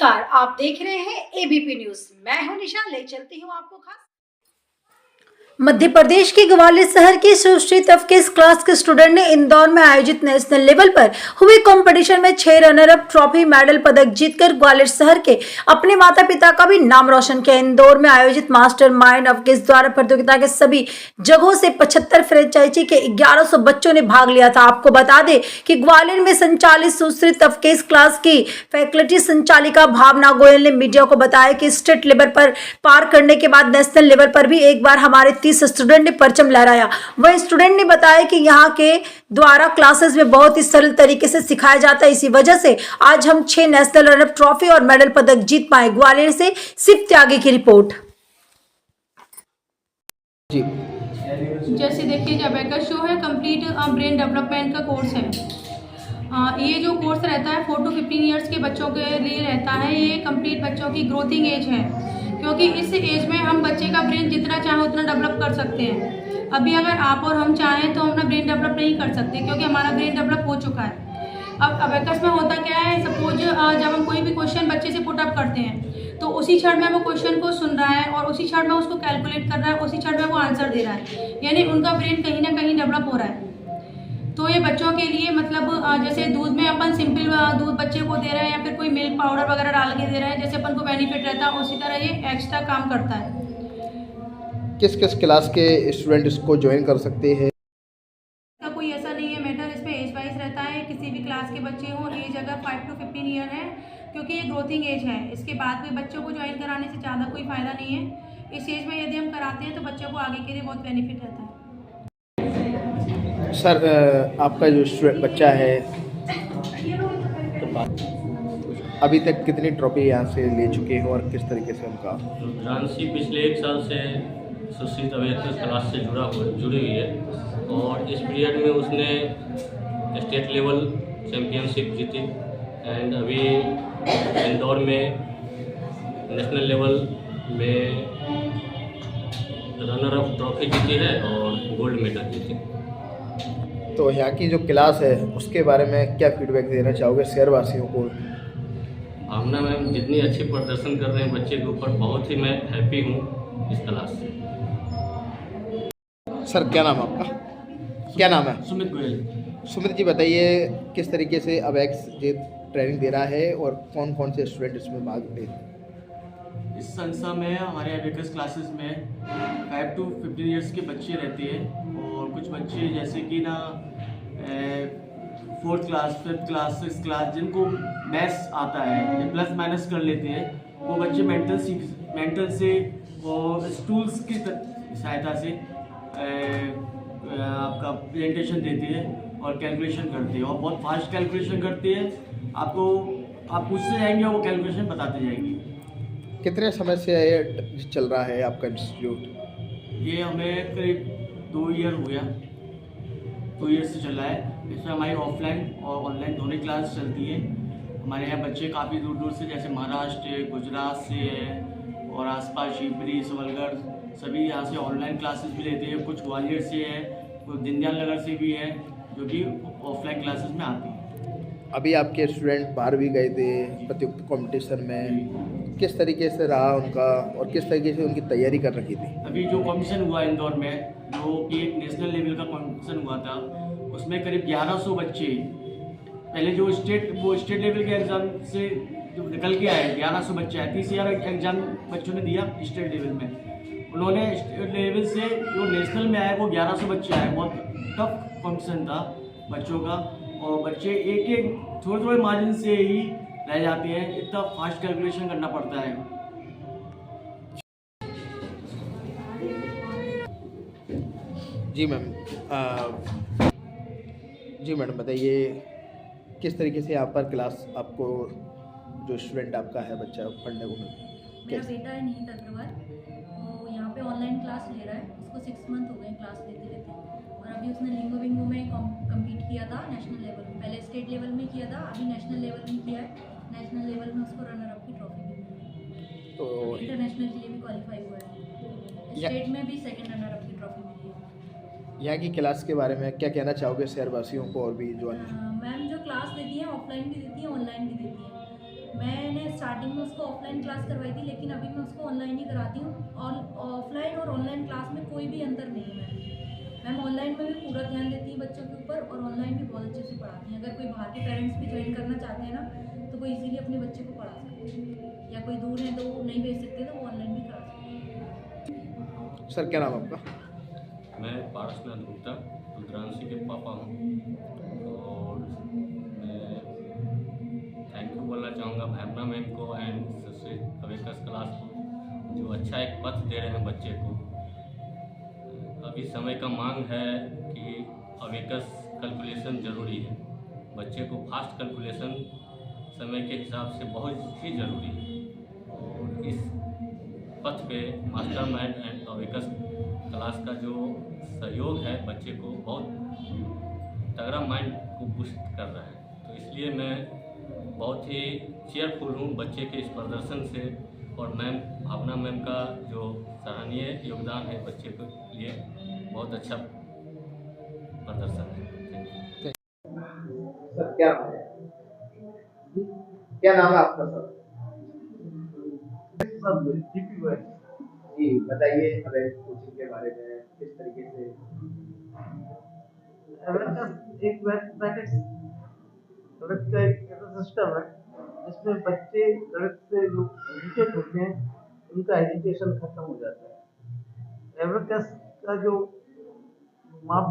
नमस्कार, आप देख रहे हैं एबीपी न्यूज। मैं हूं निशा, ले चलती हूं आपको खास। मध्य प्रदेश के ग्वालियर शहर के सुश्री तफकेस क्लास के स्टूडेंट ने इंदौर में आयोजित नेशनल लेवल पर हुए कंपटीशन में 6 रनर अप ट्रॉफी मेडल पदक जीतकर ग्वालियर शहर के अपने माता पिता का भी नाम रोशन किया। इंदौर में आयोजित मास्टर माइंड अफकेस द्वारा प्रतियोगिता के सभी जगहों से 75 फ्रेंचाइजी के 1100 बच्चों ने भाग लिया था। आपको बता दें कि ग्वालियर में संचालित सुश्री तफकेस क्लास की फैकल्टी संचालिका भावना गोयल ने मीडिया को बताया कि स्टेट लेवल पर पार करने के बाद नेशनल लेवल पर भी एक बार हमारे 30 स्टूडेंट ने परचम लहराया। वह स्टूडेंट ने बताया कि यहाँ के द्वारा क्लासेस में बहुत ही सरल तरीके से सिखाया जाता है, इसी वजह से आज हम 6 नेशनल रनर ट्रॉफी और मेडल पदक जीत पाए। ग्वालियर से शिव त्यागी की रिपोर्ट। जी जैसे देखिए, जब अबेकस शो है कंप्लीट ब्रेन डेवलपमेंट का कोर्स है। ये जो कोर्स रहता है 4 to 15 ईयर्स के बच्चों के लिए रहता है। ये कंप्लीट बच्चों की ग्रोथिंग एज है, क्योंकि इस एज में हम बच्चे का ब्रेन जितना चाहे उतना डेवलप कर सकते हैं। अभी अगर आप और हम चाहें तो हम अपना ब्रेन डेवलप नहीं कर सकते, क्योंकि हमारा ब्रेन डेवलप हो चुका है। अब अबेकस में होता क्या है, सपोज जब हम कोई भी क्वेश्चन बच्चे से पुटअप करते हैं तो उसी क्षण में वो क्वेश्चन को सुन रहा है और उसी क्षण में उसको कैलकुलेट कर रहा है, उसी क्षण में वो आंसर दे रहा है, यानी उनका ब्रेन कहीं ना कहीं डेवलप हो रहा है। तो ये बच्चों के लिए मतलब जैसे दूध में अपन सिंपल दूध बच्चे को दे रहे हैं या फिर कोई मिल्क पाउडर वगैरह डाल के दे रहे हैं, जैसे अपन को बेनिफिट रहता है, उसी तरह ये एक्स्ट्रा काम करता है। किस किस क्लास के स्टूडेंट इसको ज्वाइन कर सकते हैं? का कोई ऐसा नहीं है मैटर, इस पे एज वाइज रहता है। किसी भी क्लास के बच्चे हों, एज अगर 5 to 15 ईयर है, क्योंकि ये ग्रोथिंग एज है। इसके बाद में बच्चों को ज्वाइन कराने से ज़्यादा कोई फ़ायदा नहीं है। इस एज में यदि हम कराते हैं तो बच्चों को आगे के लिए बहुत बेनिफिट रहता है। सर आपका जो बच्चा है अभी तक कितनी ट्रॉफी यहाँ से ले चुके हैं और किस तरीके से उनका? रुद्रांशी पिछले 1 साल से सुश्री तफकेस क्लास से जुड़ी हुई है और इस पीरियड में उसने स्टेट लेवल चैम्पियनशिप जीती एंड अभी इंदौर में नेशनल लेवल में रनर अप ट्रॉफी जीती है और गोल्ड मेडल जीती। तो यहाँ की जो क्लास है उसके बारे में क्या फीडबैक देना चाहोगे शहरवासियों को? भावना मैम जितनी अच्छी प्रदर्शन कर रहे हैं बच्चे के ऊपर, बहुत ही मैं हैप्पी हूँ इस क्लास से। सर क्या नाम आपका? क्या नाम है? सुमित गोयल। सुमित जी बताइए किस तरीके से अबेक्स ये ट्रेनिंग दे रहा है और कौन कौन से स्टूडेंट इसमें भाग ले? इस संस्था में हमारे अबेकस क्लासेस में 5 to 15 ईयर्स के बच्चे रहते हैं और कुछ बच्चे जैसे कि ना 4th class 5th class 6th class जिनको मैथ्स आता है, प्लस माइनस कर लेते हैं, वो बच्चे मेंटल से और टूल्स की सहायता से आपका प्रेजेंटेशन देते हैं और कैलकुलेशन करते हैं और बहुत फास्ट कैलकुलेशन करते हैं। आप पूछते जाएंगे और वो कैलकुलेशन बताते जाएंगे। कितने समय से ये चल रहा है आपका इंस्टीट्यूट? ये हमें करीब 2 ईयर हो गया, 2 ईयर से चल रहा है। इसमें हमारी ऑफलाइन और ऑनलाइन दोनों क्लास चलती है। हमारे यहाँ बच्चे काफ़ी दूर दूर से, जैसे महाराष्ट्र, गुजरात से है और आसपास शिवपुरी, सबलगढ़, सभी यहाँ से ऑनलाइन क्लासेस भी लेते हैं। कुछ ग्वालियर से है, कुछ दीनदयाल नगर से भी है, जो कि ऑफलाइन क्लासेस में आती है। अभी आपके स्टूडेंट बाहर भी गए थे प्रतियोगिता कंपटीशन में, किस तरीके से रहा उनका और किस तरीके से उनकी तैयारी कर रखी थी? अभी जो कॉम्पिटिशन हुआ इंदौर में, जो कि एक नेशनल लेवल का कॉम्पिटिशन हुआ था, उसमें करीब 1100 बच्चे, पहले जो स्टेट लेवल के एग्ज़ाम से जो निकल के आए 1100 बच्चे आए, 30,000 एग्ज़ाम बच्चों ने दिया स्टेट लेवल में। उन्होंने स्टेट लेवल से जो नेशनल में आए वो 1100 बच्चे आए। बहुत टफ कॉम्पिटिशन था बच्चों का और बच्चे एक थोड़े मार्जिन से ही रह जाते हैं, इतना फास्ट कैलकुलेशन करना पड़ता है। जी मैम जी मैडम बताइए किस तरीके से यहाँ पर क्लास आपको जो स्टूडेंट आपका है बच्चा पढ़ने को मेरा बेटा है निहित अग्रवाल, वो यहाँ पे ऑनलाइन क्लास ले रहा है। उसको 6 मंथ हो गए क्लास लेते और अभी उसने लिंगो विंगो में कम्पीट किया था नेशनल लेवल में। पहले स्टेट लेवल में किया था, अभी नेशनल लेवल में किया है। नेशनल लेवल में उसको रनर अप की ट्रॉफी भी मिली है, तो इंटरनेशनल के लिए भी क्वालिफाई हुआ है। स्टेट में भी सेकंड रनर अप की ट्रॉफी मिली है। यहाँ की क्लास के बारे में क्या कहना चाहोगे शहरवासियों को और भी जो मैम जो क्लास देती हैं ऑफलाइन भी देती हैं ऑनलाइन भी देती हैं। मैंने स्टार्टिंग में उसको ऑफलाइन क्लास करवाई थी, लेकिन अभी मैं उसको ऑनलाइन ही कराती हूँ। और ऑफलाइन और ऑनलाइन क्लास में कोई भी अंतर नहीं है मैम। ऑनलाइन में भी पूरा ध्यान देती हैं बच्चों के ऊपर, और ऑनलाइन भी बहुत अच्छे से पढ़ाती हैं। अगर कोई बाहर के पेरेंट्स भी ज्वाइन करना चाहते हैं ना, तो वो इजीली अपने बच्चे को पढ़ा सकते हैं, या कोई दूर है तो वो नहीं भेज सकते तो वो ऑनलाइन भी करा सकते हैं। सर क्या नाम आपका? मैं पारसनाथ गुप्ता रुद्रांशी के पापा हूँ और मैं थैंक यू बोलना चाहूँगा भावना मैम को एंड सुश्री अवेकस क्लास को, जो अच्छा एक पथ दे रहे हैं बच्चे को। अभी समय का मांग है कि अवेकस कैलकुलेशन ज़रूरी है, बच्चे को फास्ट कैलकुलेशन समय के हिसाब से बहुत ही ज़रूरी है। और इस पथ पे मास्टरमाइंड एंड अवेकस क्लास का जो सहयोग है बच्चे को बहुत तगड़ा माइंड को बूस्ट कर रहा है। तो इसलिए मैं बहुत ही चेयरफुल हूँ बच्चे के इस प्रदर्शन से, और मैम भावना मैम का जो सराहनीय योगदान है बच्चे के लिए, बहुत अच्छा प्रदर्शन है। सर क्या नाम है? क्या नाम है आपका सर? जी बताइए हमें कोचिंग के बारे में, किस तरीके से अवेकस एक मैथमेटिक्स गणित का एक ऐसा सिस्टम है जिसमें बच्चे गणित से जो एजुकेट होते हैं उनका एजुकेशन खत्म हो जाता है। अवेकस का जो माप